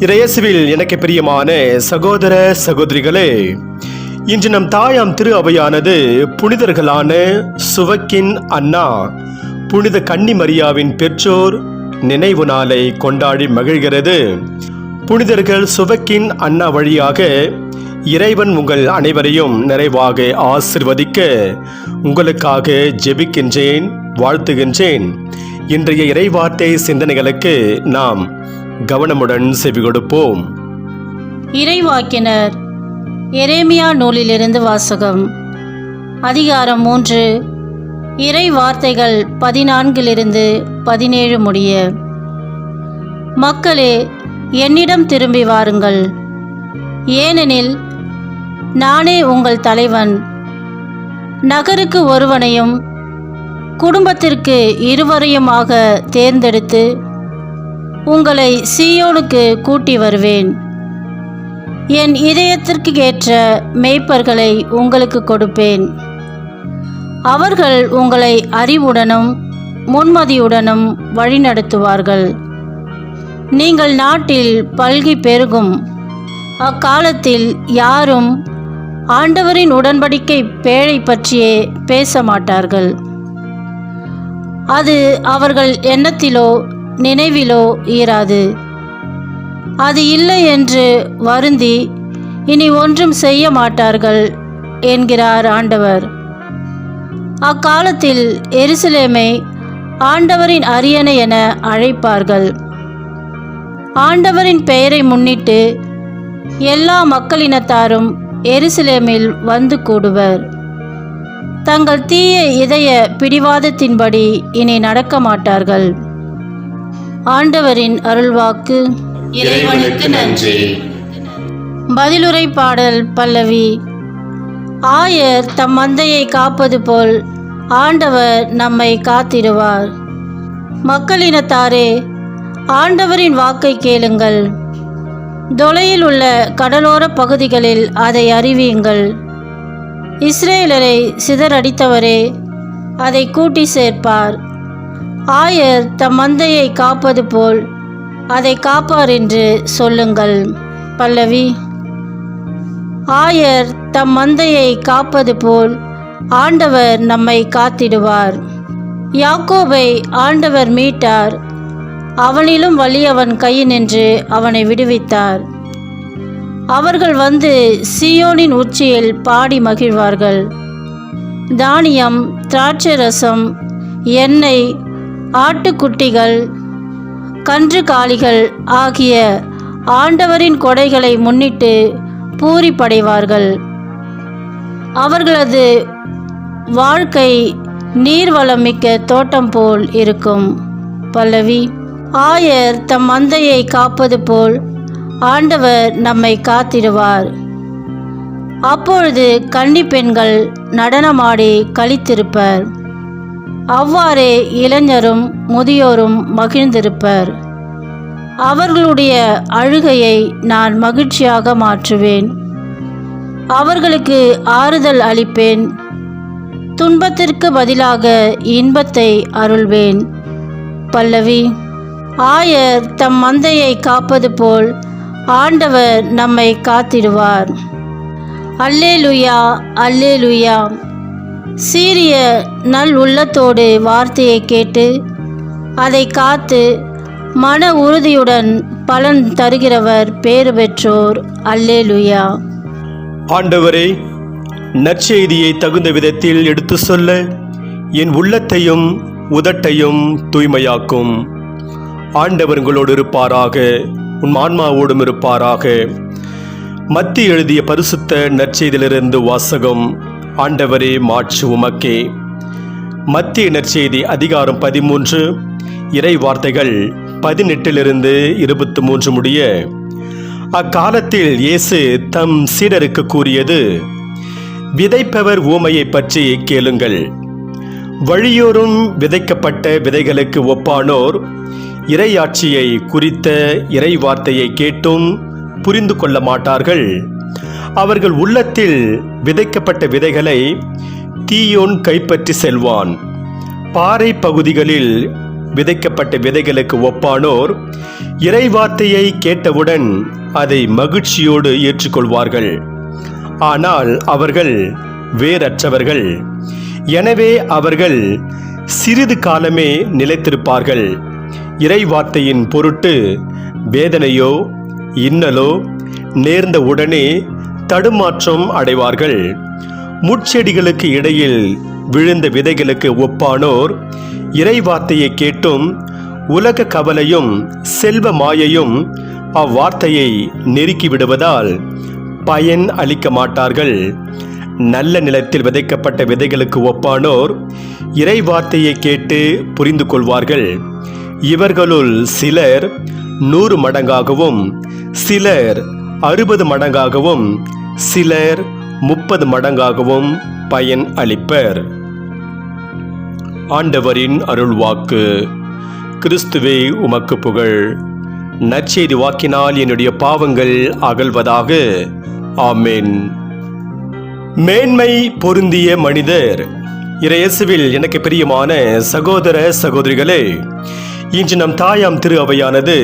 இறையேசுவில் எனக்கு பிரியமான சகோதர சகோதரிகளே, இன்று நம் தாயாம் திரு அவையானது புனிதர்களான சுவக்கின் அன்னா, புனித கன்னி மரியாவின் பெற்றோர் நினைவு நாளை கொண்டாடி மகிழ்கிறது. புனிதர்கள் சுவக்கின் அன்னா வழியாக இறைவன் உங்கள் அனைவரையும் நிறைவாக ஆசிர்வதிக்க உங்களுக்காக ஜெபிக்கின்றேன், வாழ்த்துகின்றேன். இன்றைய இறைவார்த்தை சிந்தனைகளுக்கு நாம் கவனமுடன் செவி கொடுப்போம். இறைவாக்கினர் எரேமியா நூலிலிருந்து வாசகம். அதிகாரம் 3, இறை வார்த்தைகள் 14 17 முடிய. மக்களே, என்னிடம் திரும்பி வாருங்கள், ஏனெனில் நானே உங்கள் தலைவன். நகருக்கு ஒருவனையும் குடும்பத்திற்கு இருவரையுமாக தேர்ந்தெடுத்து உங்களை சீயோனுக்கு கூட்டி வருவேன். என் இதயத்திற்கு ஏற்ற மேய்ப்பர்களை உங்களுக்கு கொடுப்பேன். அவர்கள் உங்களை அறிவுடனும் முன்மதியுடனும் வழிநடத்துவார்கள். நீங்கள் நாட்டில் பல்கி பெருகும் அக்காலத்தில் யாரும் ஆண்டவரின் உடன்படிக்கை பேழை பற்றியே பேச மாட்டார்கள். அது அவர்கள் எண்ணத்திலோ நினைவிலோ ஈராது. அது இல்லை என்று வருந்தி இனி ஒன்றும் செய்ய மாட்டார்கள் என்கிறார் ஆண்டவர். அக்காலத்தில் எருசலேமை ஆண்டவரின் அரியணை என அழைப்பார்கள். ஆண்டவரின் பெயரை முன்னிட்டு எல்லா மக்களினத்தாரும் எருசலேமில் வந்து கூடுவர். தங்கள் தீய இதய பிடிவாதத்தின்படி இனி நடக்க மாட்டார்கள். ஆண்டவரின் அருள்வாக்கு. இறைவனுக்கு நன்றி. பதிலுரை பாடல் பல்லவி. ஆயர் தம் மந்தையை காப்பது போல் ஆண்டவர் நம்மை காத்திடுவார். மக்களினத்தாரே, ஆண்டவரின் வாக்கை கேளுங்கள். தொலையில் உள்ள கடலோர பகுதிகளில் அதை அறிவியுங்கள். இஸ்ரேலரை சிதறடித்தவரே, அதை கூட்டி சேர்ப்பார். ஆயர் தம் மந்தையை காப்பது போல் அதை காப்பார் என்று சொல்லுங்கள். பல்லவி. ஆயர் தம் மந்தையை காப்பது போல் ஆண்டவர் நம்மை காத்திடுவார். யாக்கோபை ஆண்டவர் மீட்டார். அவனிலும் வலியவன் கையினின்று அவனை விடுவித்தார். அவர்கள் வந்து சீயோனின் உச்சியில் பாடி மகிழ்வார்கள். தானியம், திராட்சை ரசம், எண்ணெய், ஆட்டுக்குட்டிகள், கன்றுகாலிகள் ஆகிய ஆண்டவரின் கொடைகளை முன்னிட்டு பூரிப்படைவார்கள். அவர்களது வாழ்க்கை நீர்வளம் மிக்க தோட்டம் போல் இருக்கும். பல்லவி. ஆயர் தம் மந்தையை காப்பது போல் ஆண்டவர் நம்மை காத்திடுவார். அப்பொழுது கன்னி பெண்கள் நடனமாடி களித்திருப்பர். அவ்வாறே இளைஞரும் முதியோரும் மகிழ்ந்திருப்பர். அவர்களுடைய அழுகையை நான் மகிழ்ச்சியாக மாற்றுவேன். அவர்களுக்கு ஆறுதல் அளிப்பேன். துன்பத்திற்கு பதிலாக இன்பத்தை அருள்வேன். பல்லவி. ஆயர் தம் மந்தையை காப்பது போல் ஆண்டவர் நம்மை காத்திடுவார். அல்லேலுயா, அல்லேலுயா. சீரிய நல் உள்ளத்தோடு வார்த்தையை கேட்டு அதை காத்து மன உறுதியுடன் பலன் தருகிறவர் பேறு பெற்றோர். அல்லேலுயா. ஆண்டவரே, நற்செய்தியை தகுந்த விதத்தில் எடுத்து சொல்ல என் உள்ளத்தையும் உதட்டையும் தூய்மையாக்கும். ஆண்டவர் உங்களோடு இருப்பாராக, உன் ஆன்மாவோடும் இருப்பாராக. மத்திய எழுதிய பரிசுத்த நற்செய்தியிலிருந்து வாசகம். ஆண்டவரே, மாட்சி உமக்கே. மத்திய நற்செய்தி அதிகாரம் 13, இறை வார்த்தைகள் 18 23 முடிய. அக்காலத்தில் இயேசு தம் சீடருக்கு கூறியது: விதைப்பவர் ஊமையை பற்றி கேளுங்கள். வழியோரும் விதைக்கப்பட்ட விதைகளுக்கு ஒப்பானோர் இறையாட்சியை குறித்த இறை வார்த்தையை கேட்டும் புரிந்து கொள்ள மாட்டார்கள். அவர்கள் உள்ளத்தில் விதைக்கப்பட்ட விதைகளை தீயோன் கைப்பற்றி செல்வான். பாறை பகுதிகளில் விதைக்கப்பட்ட விதைகளுக்கு ஒப்பானோர் இறைவார்த்தையை கேட்டவுடன் அதை மகிழ்ச்சியோடு ஏற்றுக்கொள்வார்கள். ஆனால் அவர்கள் வேரற்றவர்கள். எனவே அவர்கள் சிறிது காலமே நிலைத்திருப்பார்கள். இறைவார்த்தையின் பொருட்டு வேதனையோ இன்னலோ நேர்ந்த உடனே தடுமாற்றம் அடைவார்கள். முட்செடிகளுக்கு இடையில் விழுந்த விதைகளுக்கு ஒப்பானோர் இறைவார்த்தையை கேட்டும் உலக கவலையும் செல்வ மாயையும் அவ்வார்த்தையை நெருக்கி விடுவதால் பயன் அளிக்க மாட்டார்கள். நல்ல நிலத்தில் விதைக்கப்பட்ட விதைகளுக்கு ஒப்பானோர் இறைவார்த்தையை கேட்டு புரிந்து கொள்வார்கள். இவர்களுள் சிலர் 100 மடங்காகவும், சிலர் 60 மடங்காகவும், சிலர் 30 மடங்காகவும் பயன் அளிப்பர். ஆண்டவரின் அருள்வாக்கு. கிறிஸ்துவே உமக்கு புகழ். நற்செய்தி வாக்கினால் என்னுடைய பாவங்கள் அகல்வதாக. ஆமென். மேன்மை பொருந்திய மனிதர். இறையேசுவில் எனக்கு பிரியமான சகோதர சகோதரிகளே, இன்று நம் தாயாம் திரு அவையானது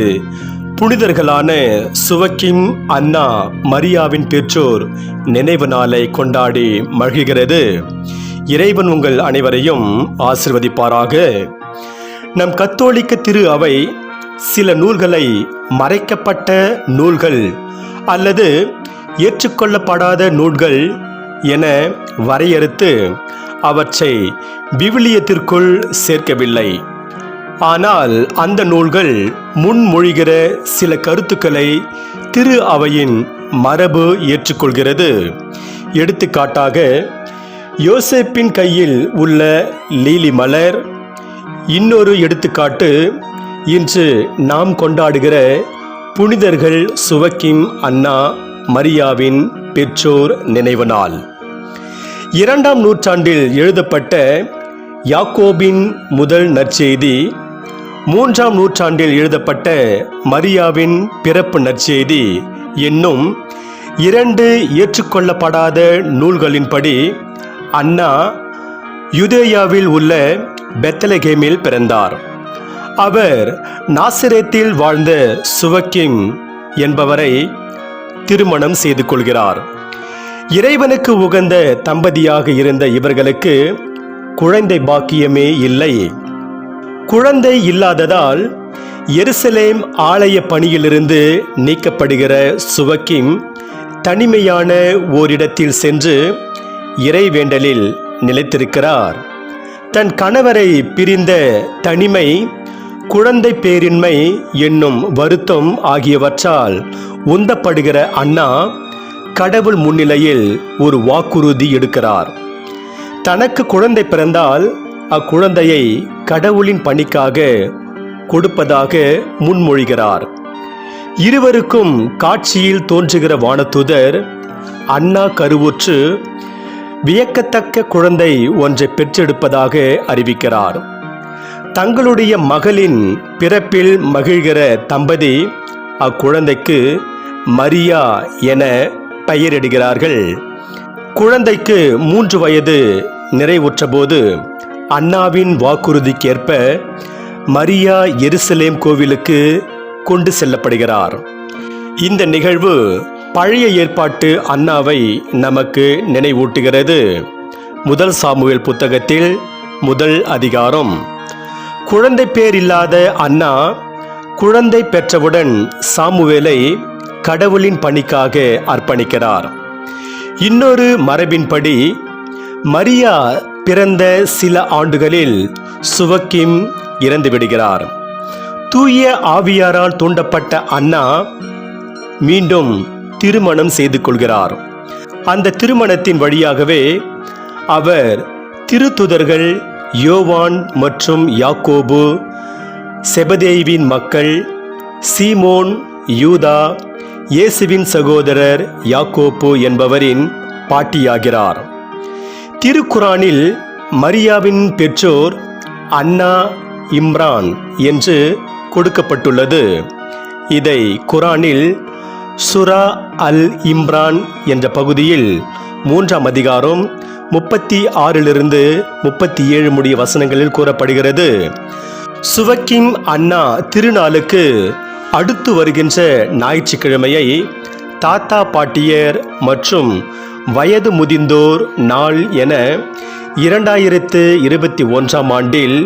புனிதர்களான சுவக்கிம், அன்னா, மரியாவின் பெற்றோர் நினைவு நாளை கொண்டாடி மகிழ்கிறது. இறைவன் உங்கள் அனைவரையும் ஆசிர்வதிப்பாராக. நம் கத்தோலிக்க திரு அவை சில நூல்களை மறைக்கப்பட்ட நூல்கள் அல்லது ஏற்றுக்கொள்ளப்படாத நூல்கள் என வரையறுத்து அவற்றை விவிலியத்திற்குள் சேர்க்கவில்லை. ஆனால் அந்த நூல்கள் முன்மொழிகிற சில கருத்துக்களை திரு அவையின் மரபு ஏற்றுக்கொள்கிறது. எடுத்துக்காட்டாக, யோசேப்பின் கையில் உள்ள லீலி மலர். இன்னொரு எடுத்துக்காட்டு, இன்று நாம் கொண்டாடுகிற புனிதர்கள் சுவக்கிம், அன்னா, மரியாவின் பெற்றோர் நினைவு நாள். 2ஆம் நூற்றாண்டில் எழுதப்பட்ட யாக்கோபின் முதல் நற்செய்தி, 3ஆம் நூற்றாண்டில் எழுதப்பட்ட மரியாவின் பிறப்பு நற்செய்தி என்னும் 2 ஏற்றுக்கொள்ளப்படாத நூல்களின்படி அன்னா யூதேயாவில் உள்ள பெத்லகேமில் பிறந்தார். அவர் நாசரேத்தில் வாழ்ந்த சுவக்கிம் என்பவரை திருமணம் செய்து கொள்கிறார். இறைவனுக்கு உகந்த தம்பதியாக இருந்த இவர்களுக்கு குழந்தை பாக்கியமே இல்லை. குழந்தை இல்லாததால் எருசலேம் ஆலய பணியிலிருந்து நீக்கப்படுகிற சுவக்கிம் தனிமையான ஓரிடத்தில் சென்று இறைவேண்டலில் நிலைத்திருக்கிறார். தன் கணவரை பிரிந்த தனிமை, குழந்தை பேரின்மை என்னும் வருத்தம் ஆகியவற்றால் உந்தப்படுகிற அன்னா கடவுள் முன்னிலையில் ஒரு வாக்குறுதி எடுக்கிறார். தனக்கு குழந்தை பிறந்தால் அக்குழந்தையை கடவுளின் பணிக்காக கொடுப்பதாக முன்மொழிகிறார். இருவருக்கும் காட்சியில் தோன்றுகிற வானதூதர் அன்னா கருவுற்று வியக்கத்தக்க குழந்தை ஒன்றை பெற்றெடுப்பதாக அறிவிக்கிறார். தங்களுடைய மகளின் பிறப்பில் மகிழ்கிற தம்பதி அக்குழந்தைக்கு மரியா என பெயரிடுகிறார்கள். குழந்தைக்கு 3 வயது நிறைவுற்றபோது அன்னாவின் வாக்குறுதிக்கேற்ப மரியா எருசலேம் கோவிலுக்கு கொண்டு செல்லப்படுகிறார். இந்த நிகழ்வு பழைய ஏற்பாட்டு அன்னாவை நமக்கு நினைவூட்டுகிறது. 1 சாமுவேல் புத்தகத்தில் 1 அதிகாரம். குழந்தை பேர் இல்லாத அன்னா குழந்தை பெற்றவுடன் சாமுவேலை கடவுளின் பணிக்காக அர்ப்பணிக்கிறார். இன்னொரு மரபின்படி மரியா பிறந்த சில ஆண்டுகளில் சுவக்கிம் இறந்துவிடுகிறார். தூய ஆவியாரால் தூண்டப்பட்ட அன்னா மீண்டும் திருமணம் செய்து கொள்கிறார். அந்த திருமணத்தின் வழியாகவே அவர் திருத்துதர்கள் யோவான் மற்றும் யாக்கோபு, செபதேயுவின் மக்கள், சீமோன், யூதா, இயேசுவின் சகோதரர் யாக்கோப்பு என்பவரின் பாட்டியாகிறார். திருக்குரானில் மரியாவின் பெற்றோர் அன்னா, இம்ரான் என்று கொடுக்கப்பட்டுள்ளது. இதை குரானில் சுரா அல் இம்ரான் என்ற பகுதியில் 3ஆம் அதிகாரம் 36 37 முடிய வசனங்களில் கூறப்படுகிறது. சுவக்கிம் அண்ணா திருநாளுக்கு அடுத்து வருகின்ற ஞாயிற்றுக்கிழமையை தாத்தா பாட்டியர் மற்றும் வயது முதிர்ந்தோர் நாள் என 2021ஆம் ஆண்டில்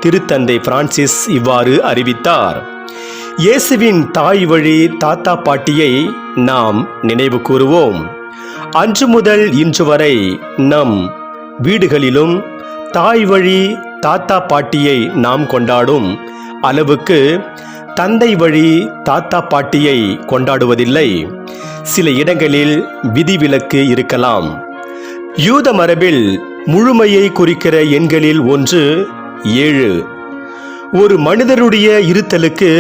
திருத்தந்தை பிரான்சிஸ் இவ்வாறு அறிவித்தார். இயேசுவின் தாய் வழி தாத்தா பாட்டியை நாம் நினைவு கூறுவோம். அன்று முதல் இன்று வரை நம் வீடுகளிலும் தாய் வழி தாத்தா பாட்டியை நாம் கொண்டாடும் அளவுக்கு தந்தை வழி தாத்தா பாட்டியை கொண்டாடுவதில்லை. சில இடங்களில் விதிவிலக்கு இருக்கலாம். யூத மரபில் முழுமையை குறிக்கிற எண்களில் ஒன்று 7. ஒரு மனிதருடைய இருத்தலுக்கு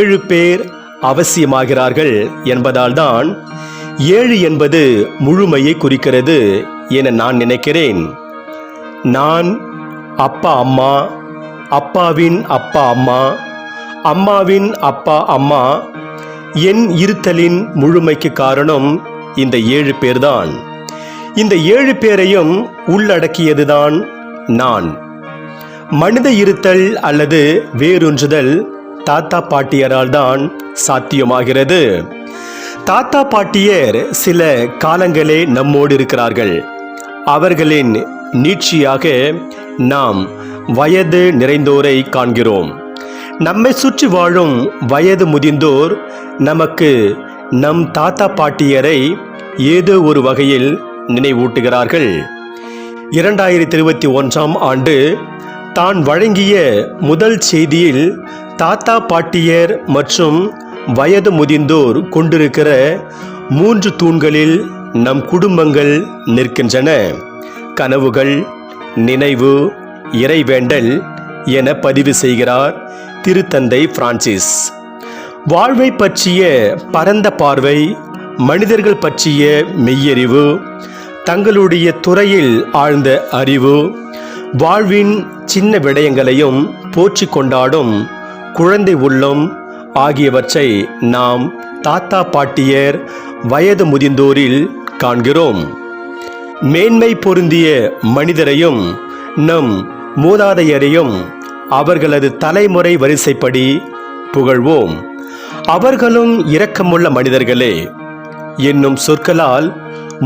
7 பேர் அவசியமாகிறார்கள் என்பதால் தான் 7 என்பது முழுமையை குறிக்கிறது என நான் நினைக்கிறேன். நான், அப்பா அம்மா, அப்பாவின் அப்பா அம்மா, அம்மாவின் அப்பா அம்மா, என் இருத்தலின் முழுமைக்கு காரணம் இந்த 7 பேர்தான். இந்த 7 பேரையும் உள்ளடக்கியதுதான் நான். மனித இருத்தல் அல்லது வேரூன்றுதல் தாத்தா பாட்டியரால் தான் சாத்தியமாகிறது. தாத்தா பாட்டியர் சில காலங்களே நம்மோடு இருக்கிறார்கள். அவர்களின் நீட்சியாக நாம் வயது நிறைந்தோரை காண்கிறோம். நம்மை சுற்றி வாழும் வயது முதிர்ந்தோர் நமக்கு நம் தாத்தா பாட்டியரை ஏதோ ஒரு வகையில் நினைவூட்டுகிறார்கள். 2021ஆம் ஆண்டு தான் வழங்கிய முதல் செய்தியில் தாத்தா பாட்டியர் மற்றும் வயது முதிர்ந்தோர் கொண்டிருக்கிற 3 தூண்களில் நம் குடும்பங்கள் நிற்கின்றன. கனவுகள், நினைவு, இறைவேண்டல் என பதிவு செய்கிறார் திருத்தந்தை பிரான்சிஸ். வாழ்வை பற்றிய பரந்த பார்வை, மனிதர்கள் பற்றிய மெய்யறிவு, தங்களுடைய துறையில் ஆழ்ந்த அறிவு, வாழ்வின் சின்ன விடயங்களையும் போற்றி கொண்டாடும் குழந்தை உள்ளம் ஆகியவற்றை நாம் தாத்தா பாட்டியர் வயது முதிர்ந்தோரில் காண்கிறோம். மேன்மை பொருந்திய மனிதரையும் நம் மூதாதையரையும் அவர்களது தலைமுறை வரிசைப்படி புகழ்வோம். அவர்களும் இரக்கமுள்ள மனிதர்களே என்னும் சொற்களால்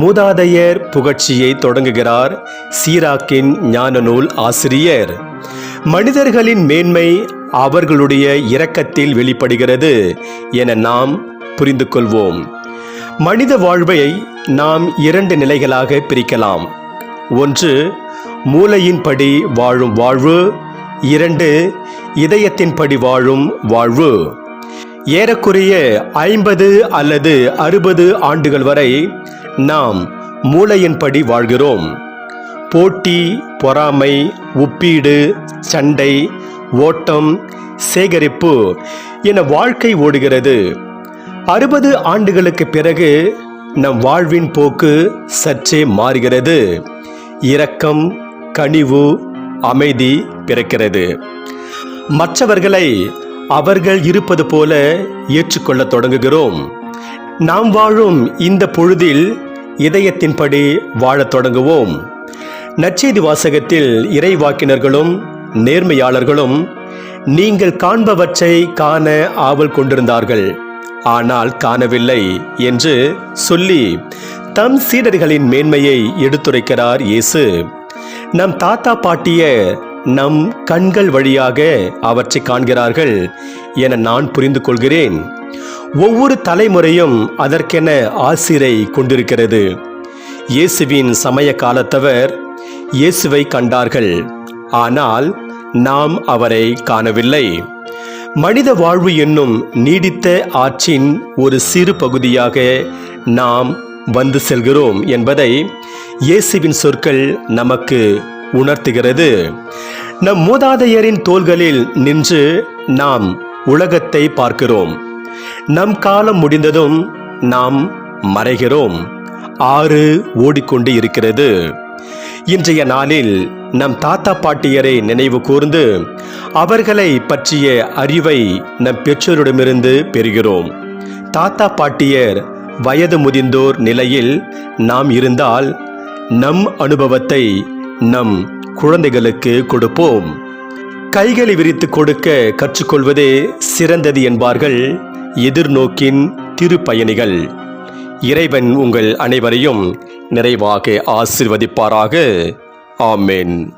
மூதாதையர் புகழ்ச்சியை தொடங்குகிறார் சீராக்கின் ஞான நூல் ஆசிரியர். மனிதர்களின் மேன்மை அவர்களுடைய இரக்கத்தில் வெளிப்படுகிறது என நாம் புரிந்து கொள்வோம். மனித வாழ்வை நாம் 2 நிலைகளாக பிரிக்கலாம். 1 மூளையின்படி வாழும் வாழ்வு, 2 இதயத்தின்படி வாழும் வாழ்வு. ஏறக்குறைய 50 அல்லது 60 ஆண்டுகள் வரை நாம் மூளையின்படி வாழ்கிறோம். போட்டி, பொறாமை, ஒப்பீடு, சண்டை, ஓட்டம், சேகரிப்பு என வாழ்க்கை ஓடுகிறது. 60 ஆண்டுகளுக்கு பிறகு நம் வாழ்வின் போக்கு சற்றே மாறுகிறது. இரக்கம், கனிவு, அமைதி பிறக்கிறது. மற்றவர்களை அவர்கள் இருப்பது போல ஏற்றுக்கொள்ள தொடங்குகிறோம். நாம் வாழும் இந்த பொழுதில் இதயத்தின்படி வாழத் தொடங்குவோம். நற்செய்தி வாசகத்தில் இறைவாக்கினர்களும் நேர்மையாளர்களும் நீங்கள் காண்பவற்றை காண ஆவல் கொண்டிருந்தார்கள், ஆனால் காணவில்லை என்று சொல்லி தம் சீடர்களின் மேன்மையை எடுத்துரைக்கிறார் இயேசு. நம் தாத்தா பாட்டிய நம் கண்கள் வழியாக அவற்றை காண்கிறார்கள் என நான் புரிந்து கொள்கிறேன். ஒவ்வொரு தலைமுறையும் அதற்கென ஆசிரை கொண்டிருக்கிறது. இயேசுவின் சமய காலத்தவர் இயேசுவை கண்டார்கள், ஆனால் நாம் அவரை காணவில்லை. மனித வாழ்வு என்னும் நீடித்த ஆற்றின் ஒரு சிறு பகுதியாக நாம் வந்து செல்கிறோம் என்பதை இயேசுவின் சொற்கள் நமக்கு உணர்த்துகிறது. நம் மூதாதையரின் தோள்களில் நின்று நாம் உலகத்தை பார்க்கிறோம். நம் காலம் முடிந்ததும் நாம் மறைகிறோம். ஆறு ஓடிக்கொண்டு இருக்கிறது. இன்றைய நாளில் நம் தாத்தா பாட்டியரை நினைவு கூர்ந்து அவர்களை பற்றிய அறிவை நம் பெற்றோரிடமிருந்து பெறுகிறோம். தாத்தா பாட்டியர் வயது முதிர்ந்தோர் நிலையில் நாம் இருந்தால் நம் அனுபவத்தை நம் குழந்தைகளுக்கு கொடுப்போம். கைகளை விரித்து கொடுக்க கற்றுக்கொள்வதே சிறந்தது என்பார்கள் எதிர்நோக்கின் திருப்பயணிகள். இறைவன் உங்கள் அனைவரையும் நிறைவாக ஆசீர்வதிப்பாராக. ஆமென்.